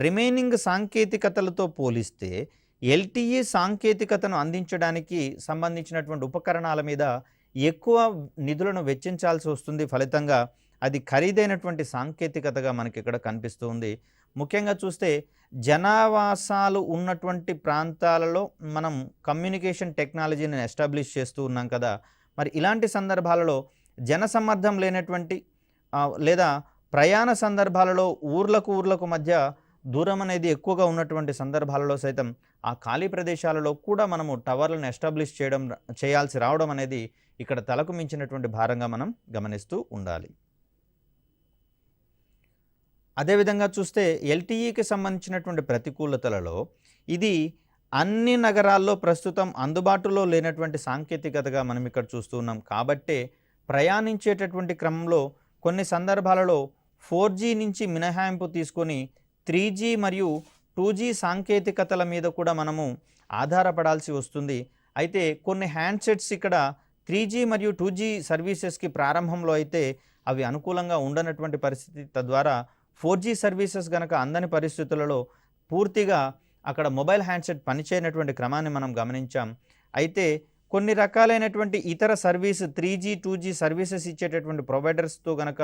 రిమైనింగ్ సాంకేతికతలతో పోలిస్తే ఎల్టీఈ సాంకేతికతను అందించడానికి సంబంధించినటువంటి ఉపకరణాల మీద ఎక్కువ నిధులను వెచ్చించాల్సి వస్తుంది. ఫలితంగా అది ఖరీదైనటువంటి సాంకేతికతగా మనకి ఇక్కడ కనిపిస్తూ ఉంది. ముఖ్యంగా చూస్తే జనావాసాలు ఉన్నటువంటి ప్రాంతాలలో మనం కమ్యూనికేషన్ టెక్నాలజీని ఎస్టాబ్లిష్ చేస్తూ ఉన్నాం కదా. మరి ఇలాంటి సందర్భాలలో జనసమ్మర్దం లేనటువంటి లేదా ప్రయాణ సందర్భాలలో ఊర్లకు మధ్య దూరం అనేది ఎక్కువగా ఉన్నటువంటి సందర్భాలలో సైతం ఆ ఖాళీ ప్రదేశాలలో కూడా మనము టవర్లను ఎస్టాబ్లిష్ చేయాల్సి రావడం అనేది ఇక్కడ తలకు మించినటువంటి భారంగా మనం గమనిస్తూ ఉండాలి. అదేవిధంగా చూస్తే ఎల్టీఈకి సంబంధించినటువంటి ప్రతికూలతలలో ఇది అన్ని నగరాల్లో ప్రస్తుతం అందుబాటులో లేనటువంటి సాంకేతికతగా మనం ఇక్కడ చూస్తూ ఉన్నాం. కాబట్టే ప్రయాణించేటటువంటి క్రమంలో కొన్ని సందర్భాలలో 4G నుంచి మినహాయింపు తీసుకొని 3G మరియు 2G సాంకేతికతల మీద కూడా మనము ఆధారపడాల్సి వస్తుంది. అయితే కొన్ని హ్యాండ్సెట్స్ ఇక్కడ 3G మరియు 2G సర్వీసెస్కి ప్రారంభంలో అయితే అవి అనుకూలంగా ఉండనటువంటి పరిస్థితి. తద్వారా 4G సర్వీసెస్ కనుక అందని పరిస్థితులలో పూర్తిగా అక్కడ మొబైల్ హ్యాండ్సెట్ పనిచేయనటువంటి క్రమాన్ని మనం గమనించాం. అయితే కొన్ని రకాలైనటువంటి ఇతర సర్వీస్ 3G 2G సర్వీసెస్ ఇచ్చేటటువంటి ప్రొవైడర్స్తో కనుక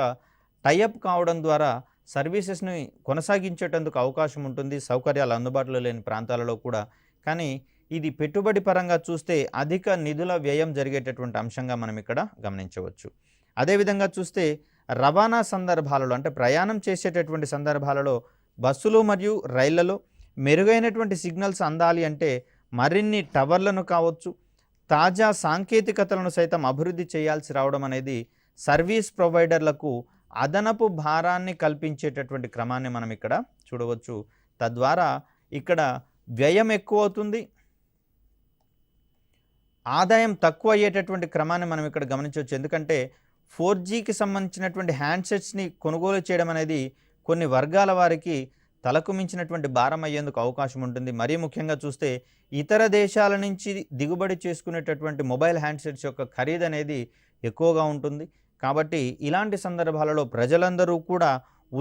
టైఅప్ కావడం ద్వారా సర్వీసెస్ని కొనసాగించేటందుకు అవకాశం ఉంటుంది సౌకర్యాలు అందుబాటులో లేని ప్రాంతాలలో కూడా. కానీ ఇది పెట్టుబడి పరంగా చూస్తే అధిక నిధుల వ్యయం జరిగేటటువంటి అంశంగా మనం ఇక్కడ గమనించవచ్చు. అదేవిధంగా చూస్తే రవాణా సందర్భాలలో అంటే ప్రయాణం చేసేటటువంటి సందర్భాలలో బస్సులు మరియు రైళ్లలో మెరుగైనటువంటి సిగ్నల్స్ అందాలి అంటే మరిన్ని టవర్లను కావచ్చు, తాజా సాంకేతికతలను సైతం అభివృద్ధి చేయాల్సి రావడం అనేది సర్వీస్ ప్రొవైడర్లకు అదనపు భారాన్ని కల్పించేటటువంటి క్రమాన్ని మనం ఇక్కడ చూడవచ్చు. తద్వారా ఇక్కడ వ్యయం ఎక్కువ అవుతుంది, ఆదాయం తక్కువ అయ్యేటటువంటి క్రమాన్ని మనం ఇక్కడ గమనించవచ్చు. ఎందుకంటే 4Gకి సంబంధించినటువంటి హ్యాండ్సెట్స్ని కొనుగోలు చేయడం అనేది కొన్ని వర్గాల వారికి తలకు మించినటువంటి భారం అయ్యేందుకు అవకాశం ఉంటుంది. మరీ ముఖ్యంగా చూస్తే ఇతర దేశాల నుంచి దిగుబడి చేసుకునేటటువంటి మొబైల్ హ్యాండ్సెట్స్ యొక్క ఖరీదు అనేది ఎక్కువగా ఉంటుంది. కాబట్టి ఇలాంటి సందర్భాలలో ప్రజలందరూ కూడా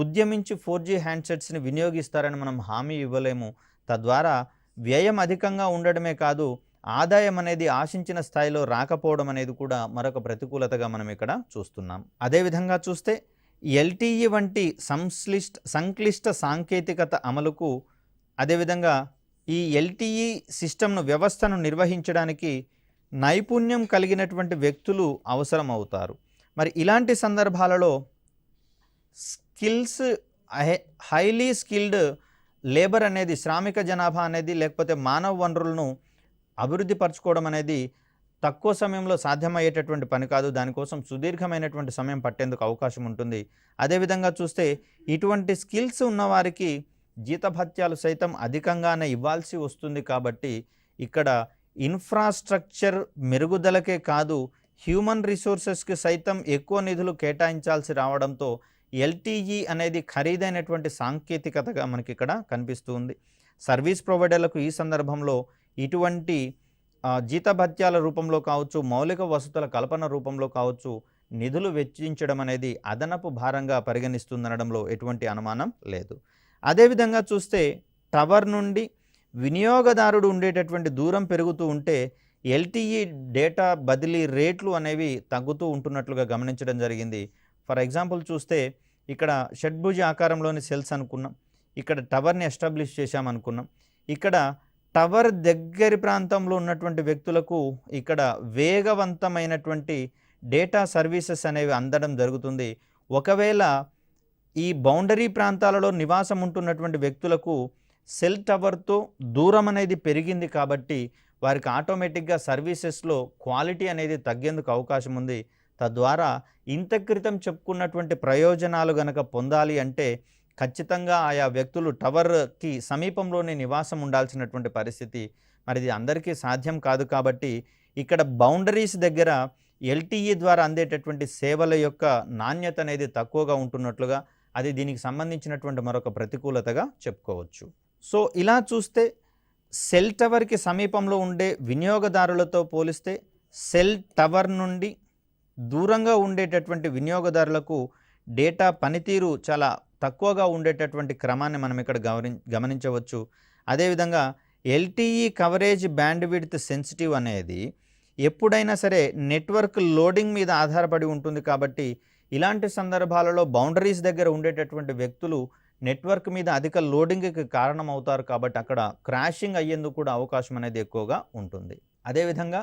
ఉద్యమించి 4G హ్యాండ్సెట్స్ని వినియోగిస్తారని మనం హామీ ఇవ్వలేము. తద్వారా వ్యయం అధికంగా ఉండడమే కాదు, ఆదాయం అనేది ఆశించిన స్థాయిలో రాకపోవడం అనేది కూడా మరొక ప్రతికూలతగా మనం ఇక్కడ చూస్తున్నాం. అదేవిధంగా చూస్తే ఎల్టీఈ వంటి సంక్లిష్ట సాంకేతికత అమలుకు అదేవిధంగా ఈ ఎల్టీఈ సిస్టమ్ను వ్యవస్థను నిర్వహించడానికి నైపుణ్యం కలిగినటువంటి వ్యక్తులు అవసరం అవుతారు. మరి ఇలాంటి సందర్భాలలో హైలీ స్కిల్డ్ లేబర్ అనేది శ్రామిక జనాభా అనేది లేకపోతే మానవ వనరులను అభివృద్ధి పరచుకోవడం అనేది తక్కువ సమయంలో సాధ్యమయ్యేటటువంటి పని కాదు. దానికోసం సుదీర్ఘమైనటువంటి సమయం పట్టేందుకు అవకాశం ఉంటుంది. అదేవిధంగా చూస్తే ఇటువంటి స్కిల్స్ ఉన్నవారికి జీతభత్యాలు సైతం అధికంగానే ఇవ్వాల్సి వస్తుంది. కాబట్టి ఇక్కడ ఇన్ఫ్రాస్ట్రక్చర్ మెరుగుదలకే కాదు, హ్యూమన్ రిసోర్సెస్కి సైతం ఎక్కువ నిధులు కేటాయించాల్సి రావడంతో ఎల్టీఈ అనేది ఖరీదైనటువంటి సాంకేతికతగా మనకి ఇక్కడ కనిపిస్తుంది. సర్వీస్ ప్రొవైడర్లకు ఈ సందర్భంలో ఇటువంటి జీతభత్యాల రూపంలో కావచ్చు, మౌలిక వసతుల కల్పన రూపంలో కావచ్చు, నిధులు వెచ్చించడం అనేది అదనపు భారంగా పరిగణిస్తుందనడంలో ఎటువంటి అనుమానం లేదు. అదేవిధంగా చూస్తే టవర్ నుండి వినియోగదారుడు ఉండేటటువంటి దూరం పెరుగుతూ ఉంటే ఎల్టీఈ డేటా బదిలీ రేట్లు అనేవి తగ్గుతూ ఉంటున్నట్లుగా గమనించడం జరిగింది. ఫర్ ఎగ్జాంపుల్ చూస్తే ఇక్కడ షడ్భుజ ఆకారంలోని సెల్స్ అనుకున్నాం, ఇక్కడ టవర్ని ఎస్టాబ్లిష్ చేశామనుకున్నాం. ఇక్కడ టవర్ దగ్గరి ప్రాంతంలో ఉన్నటువంటి వ్యక్తులకు ఇక్కడ వేగవంతమైనటువంటి డేటా సర్వీసెస్ అనేవి అందడం జరుగుతుంది. ఒకవేళ ఈ బౌండరీ ప్రాంతాలలో నివాసం ఉంటున్నటువంటి వ్యక్తులకు సెల్ టవర్తో దూరం అనేది పెరిగింది కాబట్టి వారికి ఆటోమేటిక్గా సర్వీసెస్లో క్వాలిటీ అనేది తగ్గేందుకు అవకాశం ఉంది. తద్వారా ఇంత క్రితం చెప్పుకున్నటువంటి ప్రయోజనాలు గనక పొందాలి అంటే ఖచ్చితంగా ఆయా వ్యక్తులు టవర్కి సమీపంలోనే నివాసం ఉండాల్సినటువంటి పరిస్థితి. మరి ఇది అందరికీ సాధ్యం కాదు కాబట్టి ఇక్కడ బౌండరీస్ దగ్గర ఎల్టీఈ ద్వారా అందేటటువంటి సేవల యొక్క నాణ్యత అనేది తక్కువగా ఉంటున్నట్లుగా అది దీనికి సంబంధించినటువంటి మరొక ప్రతికూలతగా చెప్పుకోవచ్చు. సో ఇలా చూస్తే సెల్ టవర్కి సమీపంలో ఉండే వినియోగదారులతో పోలిస్తే సెల్ టవర్ నుండి దూరంగా ఉండేటటువంటి వినియోగదారులకు డేటా పనితీరు చాలా తక్కువగా ఉండేటటువంటి క్రమాన్ని మనం ఇక్కడ గమనించవచ్చు. అదేవిధంగా ఎల్టీఈ కవరేజ్ బ్యాండ్విడ్త్ సెన్సిటివ్ అనేది ఎప్పుడైనా సరే నెట్వర్క్ లోడింగ్ మీద ఆధారపడి ఉంటుంది కాబట్టి ఇలాంటి సందర్భాలలో బౌండరీస్ దగ్గర ఉండేటటువంటి వ్యక్తులు నెట్వర్క్ మీద అధిక లోడింగ్కి కారణమవుతారు కాబట్టి అక్కడ క్రాషింగ్ అయ్యేందుకు కూడా అవకాశం అనేది ఎక్కువగా ఉంటుంది. అదేవిధంగా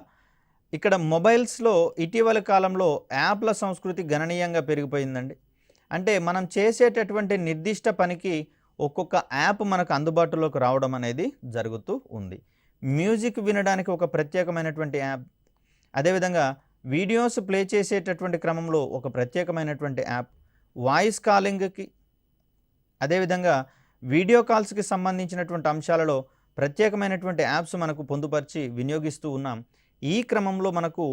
ఇక్కడ మొబైల్స్లో ఇటీవల కాలంలో యాప్ల సంస్కృతి గణనీయంగా పెరిగిపోయిందండి. అంటే మనం చేసేటటువంటి నిర్దిష్ట పనికి ఒక్కొక్క యాప్ మనకు అందుబాటులోకి రావడం అనేది జరుగుతూ ఉంది. మ్యూజిక్ వినడానికి ఒక ప్రత్యేకమైనటువంటి యాప్, అదేవిధంగా వీడియోస్ ప్లే చేసేటటువంటి క్రమంలో ఒక ప్రత్యేకమైనటువంటి యాప్, వాయిస్ కాలింగ్కి అదేవిధంగా వీడియో కాల్స్కి సంబంధించినటువంటి అంశాలలో ప్రత్యేకమైనటువంటి యాప్స్ మనకు పొందుపరిచి వినియోగిస్తూ ఉన్నాం. ఈ క్రమంలో మనకు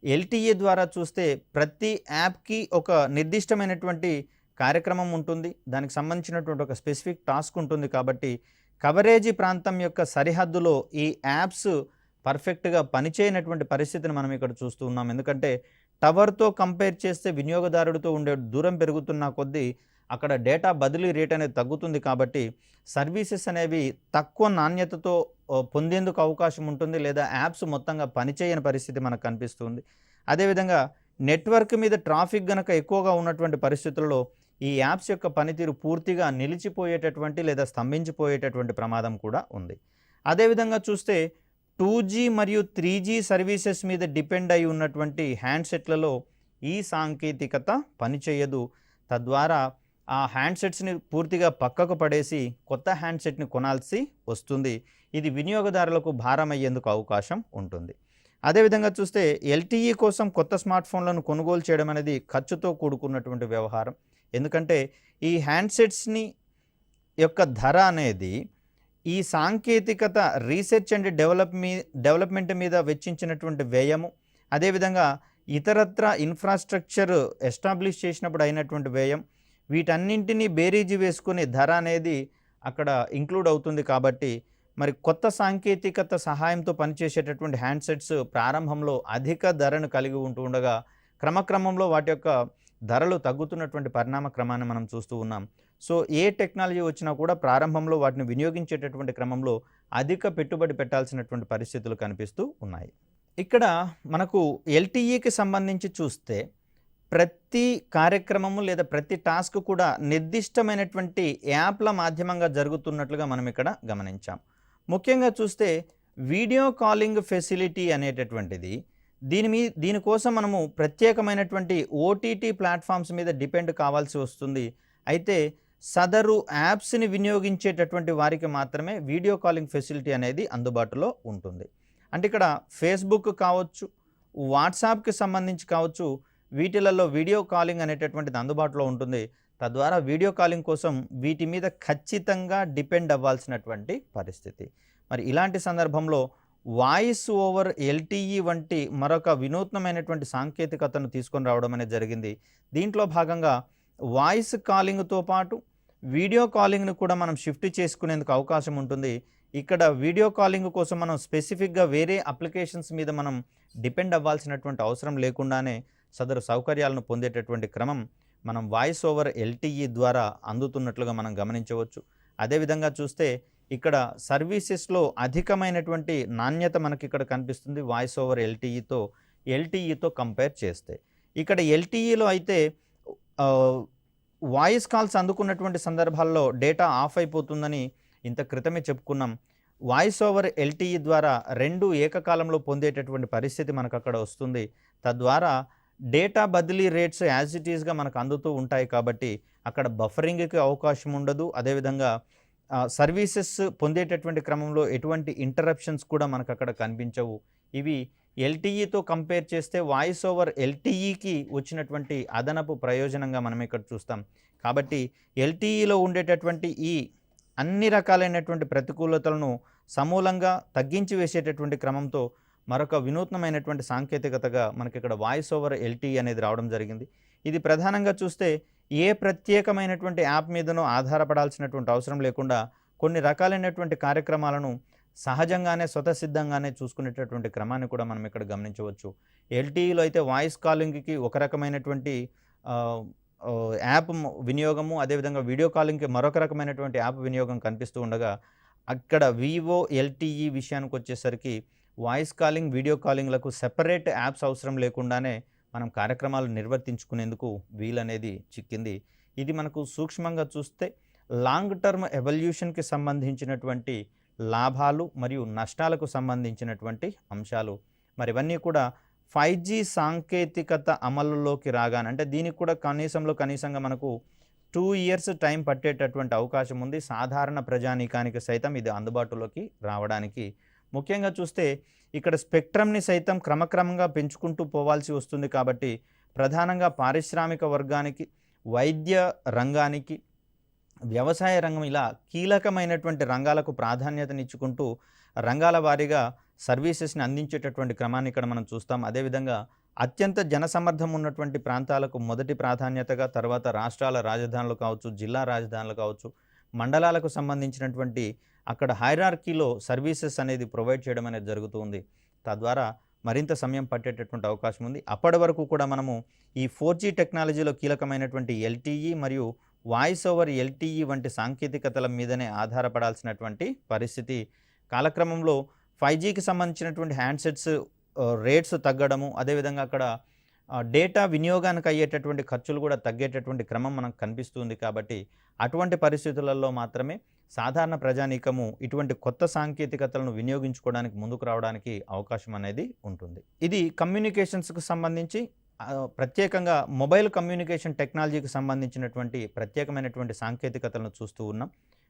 ఎల్టీఈ ద్వారా చూస్తే ప్రతి యాప్కి ఒక నిర్దిష్టమైనటువంటి కార్యక్రమం ఉంటుంది, దానికి సంబంధించినటువంటి ఒక స్పెసిఫిక్ టాస్క్ ఉంటుంది. కాబట్టి కవరేజీ ప్రాంతం యొక్క సరిహద్దులో ఈ యాప్స్ పర్ఫెక్ట్గా పనిచేయనటువంటి పరిస్థితిని మనం ఇక్కడ చూస్తూ ఉన్నాం. ఎందుకంటే టవర్తో కంపేర్ చేస్తే వినియోగదారుడితో ఉండే దూరం పెరుగుతున్న కొద్దీ అక్కడ డేటా బదిలీ రేట్ అనేది తగ్గుతుంది. కాబట్టి సర్వీసెస్ అనేవి తక్కువ నాణ్యతతో పొందేందుకు అవకాశం ఉంటుంది, లేదా యాప్స్ మొత్తంగా పనిచేయని పరిస్థితి మనకు కనిపిస్తుంది. అదేవిధంగా నెట్వర్క్ మీద ట్రాఫిక్ గనక ఎక్కువగా ఉన్నటువంటి పరిస్థితుల్లో ఈ యాప్స్ యొక్క పనితీరు పూర్తిగా నిలిచిపోయేటటువంటి లేదా స్తంభించిపోయేటటువంటి ప్రమాదం కూడా ఉంది. అదేవిధంగా చూస్తే 2G మరియు 3G సర్వీసెస్ మీద డిపెండ్ అయి ఉన్నటువంటి హ్యాండ్సెట్లలో ఈ సాంకేతికత పనిచేయదు. తద్వారా ఆ హ్యాండ్సెట్స్ని పూర్తిగా పక్కకు పడేసి కొత్త హ్యాండ్సెట్ని కొనాల్సి వస్తుంది. ఇది వినియోగదారులకు భారం అయ్యేందుకు అవకాశం ఉంటుంది. అదేవిధంగా చూస్తే ఎల్టీఈ కోసం కొత్త స్మార్ట్ ఫోన్లను కొనుగోలు చేయడం అనేది ఖర్చుతో కూడుకున్నటువంటి వ్యవహారం. ఎందుకంటే ఈ హ్యాండ్సెట్స్ని యొక్క ధర అనేది ఈ సాంకేతికత రీసెర్చ్ అండ్ డెవలప్మెంట్ మీద వెచ్చించినటువంటి వ్యయము, అదేవిధంగా ఇతరత్ర ఇన్ఫ్రాస్ట్రక్చర్ ఎస్టాబ్లిష్ చేసినప్పుడు అయినటువంటి వ్యయం, వీటన్నింటినీ బేరీజు వేసుకునే ధర అనేది అక్కడ ఇంక్లూడ్ అవుతుంది. కాబట్టి మరి కొత్త సాంకేతికత సహాయంతో పనిచేసేటటువంటి హ్యాండ్సెట్స్ ప్రారంభంలో అధిక ధరను కలిగి ఉండగా క్రమక్రమంలో వాటి యొక్క ధరలు తగ్గుతున్నటువంటి పరిణామ క్రమాన్ని మనం చూస్తూ ఉన్నాం. సో ఏ టెక్నాలజీ వచ్చినా కూడా ప్రారంభంలో వాటిని వినియోగించేటటువంటి క్రమంలో అధిక పెట్టుబడి పెట్టాల్సినటువంటి పరిస్థితులు కనిపిస్తూ ఉన్నాయి. ఇక్కడ మనకు ఎల్టీఈకి సంబంధించి చూస్తే ప్రతి కార్యక్రమము లేదా ప్రతి టాస్క్ కూడా నిర్దిష్టమైనటువంటి యాప్ల మాధ్యమంగా జరుగుతున్నట్లుగా మనం ఇక్కడ గమనించాం. ముఖ్యంగా చూస్తే వీడియో కాలింగ్ ఫెసిలిటీ అనేటటువంటిది దీనికోసం మనము ప్రత్యేకమైనటువంటి ఓటీటీ ప్లాట్ఫామ్స్ మీద డిపెండ్ కావాల్సి వస్తుంది. అయితే సదరు యాప్స్ని వినియోగించేటటువంటి వారికి మాత్రమే వీడియో కాలింగ్ ఫెసిలిటీ అనేది అందుబాటులో ఉంటుంది. అంటే ఇక్కడ ఫేస్బుక్ కావచ్చు, వాట్సాప్కి సంబంధించి కావచ్చు, వీటిలలో వీడియో కాలింగ్ అనేటటువంటిది అందుబాటులో ఉంటుంది. తద్వారా వీడియో కాలింగ్ కోసం వీటి మీద ఖచ్చితంగా డిపెండ్ అవ్వాల్సినటువంటి పరిస్థితి. మరి ఇలాంటి సందర్భంలో వాయిస్ ఓవర్ ఎల్టీఈ వంటి మరొక వినూత్నమైనటువంటి సాంకేతికతను తీసుకొని రావడం అనేది జరిగింది. దీంట్లో భాగంగా వాయిస్ కాలింగ్తో పాటు వీడియో కాలింగ్ను కూడా మనం షిఫ్ట్ చేసుకునేందుకు అవకాశం ఉంటుంది. ఇక్కడ వీడియో కాలింగ్ కోసం మనం స్పెసిఫిక్గా వేరే అప్లికేషన్స్ మీద మనం డిపెండ్ అవ్వాల్సినటువంటి అవసరం లేకుండానే సదరు సౌకర్యాలను పొందేటటువంటి క్రమం మనం వాయిస్ ఓవర్ ఎల్టీఈ ద్వారా అందుతున్నట్లుగా మనం గమనించవచ్చు. అదేవిధంగా చూస్తే ఇక్కడ సర్వీసెస్లో అధికమైనటువంటి నాణ్యత మనకి ఇక్కడ కనిపిస్తుంది వాయిస్ ఓవర్ ఎల్టీఈతో కంపేర్ చేస్తే. ఇక్కడ ఎల్టీఈలో అయితే వాయిస్ కాల్స్ అందుకున్నటువంటి సందర్భాల్లో డేటా ఆఫ్ అయిపోతుందని ఇంత క్రితమే చెప్పుకున్నాం. వాయిస్ ఓవర్ ఎల్టీఈ ద్వారా 2 ఏకకాలంలో పొందేటటువంటి పరిస్థితి మనకు అక్కడ వస్తుంది. తద్వారా డేటా బదిలీ రేట్స్ యాజ్ ఇట్ ఈస్గా మనకు అందుతూ ఉంటాయి కాబట్టి అక్కడ బఫరింగ్కి అవకాశం ఉండదు. అదేవిధంగా సర్వీసెస్ పొందేటటువంటి క్రమంలో ఎటువంటి ఇంటరప్షన్స్ కూడా మనకు అక్కడ కనిపించవు. ఇవి ఎల్టీఈతో కంపేర్ చేస్తే వాయిస్ ఓవర్ ఎల్టీఈకి వచ్చినటువంటి అదనపు ప్రయోజనంగా మనం ఇక్కడ చూస్తాం. కాబట్టి ఎల్టీఈలో ఉండేటటువంటి ఈ అన్ని రకాలైనటువంటి ప్రతికూలతలను సమూలంగా తగ్గించి వేసేటటువంటి క్రమంతో మరొక వినూత్నమైనటువంటి సాంకేతికతగా మనకి ఇక్కడ వాయిస్ ఓవర్ ఎల్టీఈ అనేది రావడం జరిగింది. ఇది ప్రధానంగా చూస్తే ఏ ప్రత్యేకమైనటువంటి యాప్ మీదనో ఆధారపడాల్సినటువంటి అవసరం లేకుండా కొన్ని రకాలైనటువంటి కార్యక్రమాలను సహజంగానే స్వతసిద్ధంగానే చూసుకునేటటువంటి క్రమాన్ని కూడా మనం ఇక్కడ గమనించవచ్చు. ఎల్టీఈలో అయితే వాయిస్ కాలింగ్కి ఒక రకమైనటువంటి యాప్ వినియోగము, అదేవిధంగా వీడియో కాలింగ్కి మరొక రకమైనటువంటి యాప్ వినియోగం కనిపిస్తూ ఉండగా అక్కడ వివో ఎల్టీఈ విషయానికి వచ్చేసరికి వాయిస్ కాలింగ్, వీడియో కాలింగ్లకు సెపరేట్ యాప్స్ అవసరం లేకుండానే మనం కార్యక్రమాలు నిర్వర్తించుకునేందుకు వీలనేది చిక్కింది. ఇది మనకు సూక్ష్మంగా చూస్తే లాంగ్ టర్మ్ ఎవల్యూషన్కి సంబంధించినటువంటి లాభాలు మరియు నష్టాలకు సంబంధించినటువంటి అంశాలు. మరి ఇవన్నీ కూడా 5G సాంకేతికత అమలులోకి రాగానే, అంటే దీనికి కూడా కనీసంగా మనకు 2 years టైం పట్టేటటువంటి అవకాశం ఉంది. సాధారణ ప్రజానీకానికి సైతం ఇది అందుబాటులోకి రావడానికి. ముఖ్యంగా చూస్తే ఇక్కడ స్పెక్ట్రమ్ని సైతం క్రమక్రమంగా పెంచుకుంటూ పోవాల్సి వస్తుంది. కాబట్టి ప్రధానంగా పారిశ్రామిక వర్గానికి, వైద్య రంగానికి, వ్యవసాయ రంగం ఇలా కీలకమైనటువంటి రంగాలకు ప్రాధాన్యతనిచ్చుకుంటూ రంగాల వారీగా సర్వీసెస్ని అందించేటటువంటి క్రమాన్ని ఇక్కడ మనం చూస్తాం. అదేవిధంగా అత్యంత జనసమర్థం ఉన్నటువంటి ప్రాంతాలకు మొదటి ప్రాధాన్యతగా, తర్వాత రాష్ట్రాల రాజధానులు కావచ్చు, జిల్లా రాజధానులు కావచ్చు, మండలాలకు సంబంధించినటువంటి అక్కడ హైరార్కీలో సర్వీసెస్ అనేది ప్రొవైడ్ చేయడం అనేది జరుగుతుంది. తద్వారా మరింత సమయం పట్టేటటువంటి అవకాశం ఉంది. అప్పటి వరకు కూడా మనము ఈ 4G టెక్నాలజీలో కీలకమైనటువంటి ఎల్టీఈ మరియు వాయిస్ ఓవర్ ఎల్టీఈ వంటి సాంకేతికతల మీదనే ఆధారపడాల్సినటువంటి పరిస్థితి. కాలక్రమంలో 5Gకి సంబంధించినటువంటి హ్యాండ్సెట్స్ రేట్స్ తగ్గడము, అదేవిధంగా అక్కడ డేటా వినియోగానికి అయ్యేటటువంటి ఖర్చులు కూడా తగ్గేటటువంటి క్రమం మనకు కనిపిస్తుంది. కాబట్టి అటువంటి పరిస్థితులలో మాత్రమే సాధారణ ప్రజానీకము ఇటువంటి కొత్త సాంకేతికతలను వినియోగించుకోవడానికి ముందుకు రావడానికి అవకాశం అనేది ఉంటుంది. ఇది కమ్యూనికేషన్స్కి సంబంధించి ప్రత్యేకంగా మొబైల్ కమ్యూనికేషన్ టెక్నాలజీకి సంబంధించినటువంటి ప్రత్యేకమైనటువంటి సాంకేతికతలను చూస్తూ ఉన్నాం.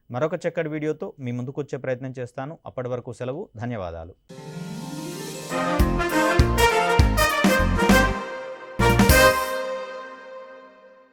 మరొక చక్కటి వీడియోతో మీ ముందుకు వచ్చే ప్రయత్నం చేస్తాను. అప్పటి వరకు సెలవు. ధన్యవాదాలు.